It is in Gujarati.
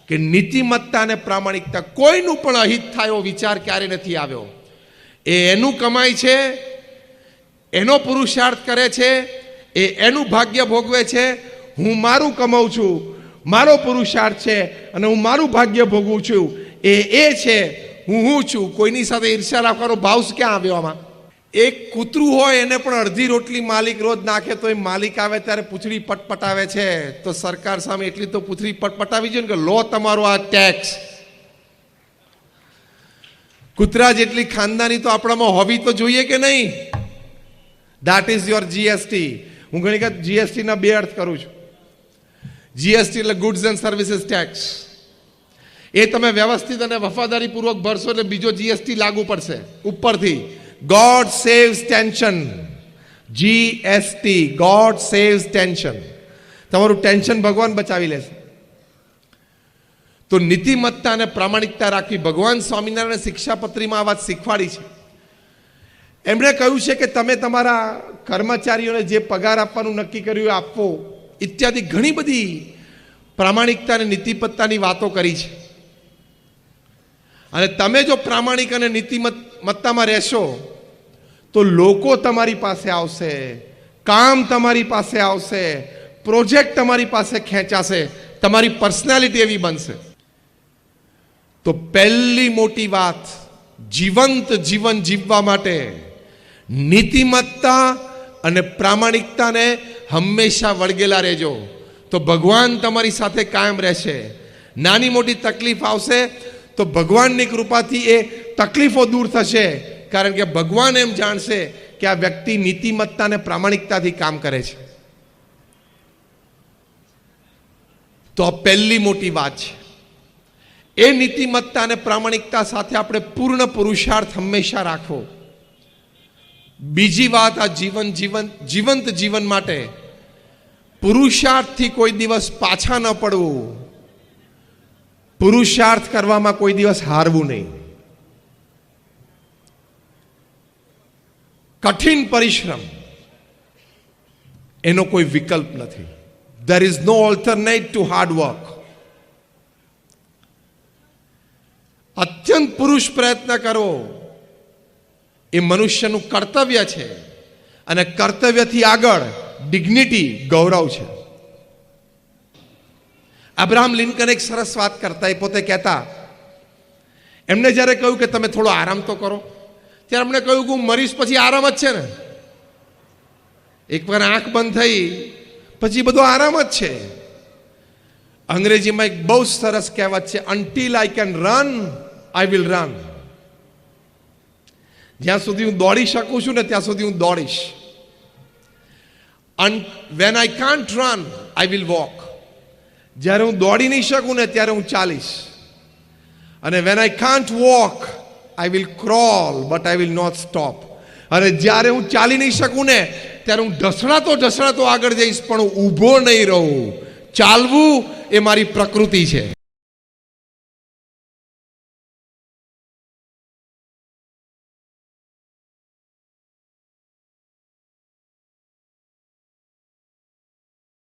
કે નીતિમત્તા અને પ્રામાણિકતા કોઈનું પણ અહિત થાય એવો વિચાર ક્યારે નથી આવ્યો. એ એનું કમાય છે, એનો પુરુષાર્થ કરે છે, એ એનું ભાગ્ય ભોગવે છે. હું મારું કમાઉં છું, મારો પુરુષાર્થ છે અને હું મારું ભાગ્ય ભોગવું છું. એ છે, હું છું. કોઈની સાથે ઈર્ષ્યા રાખવાનો ભાવ ક્યાં આવ્યો આમાં? એક કૂતરું હોય એને પણ અડધી રોટલી માલિક રોજ નાખે તો એ માલિક આવે ત્યારે પૂંછડી પટપટાવે છે. તો સરકાર સામે એટલી તો પૂંછડી પટપટાવી જોઈએ ને કે લો તમારો આ ટેક્સ. કૂતરા જેટલી ખાનદાની તો આપણામાં હોવી તો જોઈએ કે નહીં? That is your GST. હું ઘણી વખત જીએસટીના બે અર્થ કરું છું. જીએસટી એટલે ગુડ્સ એન્ડ સર્વિસીસ ટેક્સ. એ તમે વ્યવસ્થિત અને વફાદારીપૂર્વક ભરશો એટલે બીજો જીએસટી લાગુ પડશે ઉપરથી. God saves tension. GST, God saves tension. તમારું ટેન્શન ભગવાન બચાવી લેશે. તો નીતિમત્તા અને પ્રામાણિકતા રાખવી. ભગવાન સ્વામિનારાયણ શિક્ષાપત્રીમાં આ વાત શીખવાડી છે. એમણે કહ્યું છે કે તમે તમારા કર્મચારીઓને જે પગાર આપવાનું નક્કી કર્યું એ આપવો ઇત્યાદિ ઘણી બધી પ્રામાણિકતા અને નીતિમત્તાની વાતો કરી છે. અને તમે જો પ્રામાણિક અને નીતિમત્તામાં રહેશો તો લોકો તમારી પાસે આવશે, કામ તમારી પાસે આવશે, પ્રોજેક્ટ તમારી પાસે ખેંચાશે, તમારી પર્સનાલિટી એવી બનશે. તો પહેલી મોટી વાત, જીવંત જીવન જીવવા માટે નીતિમત્તા અને પ્રામાણિકતાને હંમેશા વળગેલા રહેજો. તો ભગવાન તમારી સાથે કાયમ રહેશે. નાની મોટી તકલીફ આવશે તો ભગવાનની કૃપાથી એ તકલીફો દૂર થશે. કારણ કે ભગવાન એમ જાણશે કે આ વ્યક્તિ નીતિમત્તા અને પ્રામાણિકતાથી કામ કરે છે. તો આ પહેલી મોટી વાત છે. એ નીતિમત્તા અને પ્રામાણિકતા સાથે આપણે પૂર્ણ પુરુષાર્થ હંમેશા રાખવો. બીજી વાત, આ જીવંત જીવન માટે પુરુષાર્થથી કોઈ દિવસ પાછા ન પડવું. પુરુષાર્થ કરવામાં કોઈ દિવસ હારવું નહીં. કઠિન પરિશ્રમ એનો કોઈ વિકલ્પ નથી. There is no alternate to hard work. અત્યંત પુરુષ પ્રયત્ન કરવો એ મનુષ્યનું કર્તવ્ય છે. અને કર્તવ્યથી આગળ ડિગ્નિટી, ગૌરવ છે. અબ્રાહમ લિંકન એક સરસ વાત કરતા, એ પોતે કહેતા, એમને જ્યારે કહ્યું કે તમે થોડો આરામ તો કરો, ત્યારે એમણે કહ્યું કે હું મરીશ પછી આરામ જ છે ને. એકવાર આંખ બંધ થઈ પછી બધો આરામ જ છે. અંગ્રેજીમાં એક બહુ સરસ કહેવત છે, until I can run, I will run. જ્યાં સુધી હું દોડી શકું છું ને ત્યાં સુધી હું દોડીશ. When I can't run, I will walk. જ્યારે હું દોડી નહીં શકું ને ત્યારે હું ચાલીશ. અને when I can't walk, I will crawl, but I will not stop. અને જ્યારે હું ચાલી નહીં શકું ને ત્યારે હું ઢસડાતો આગળ જઈશ, પણ હું ઊભો નહીં રહું. ચાલવું એ મારી પ્રકૃતિ છે.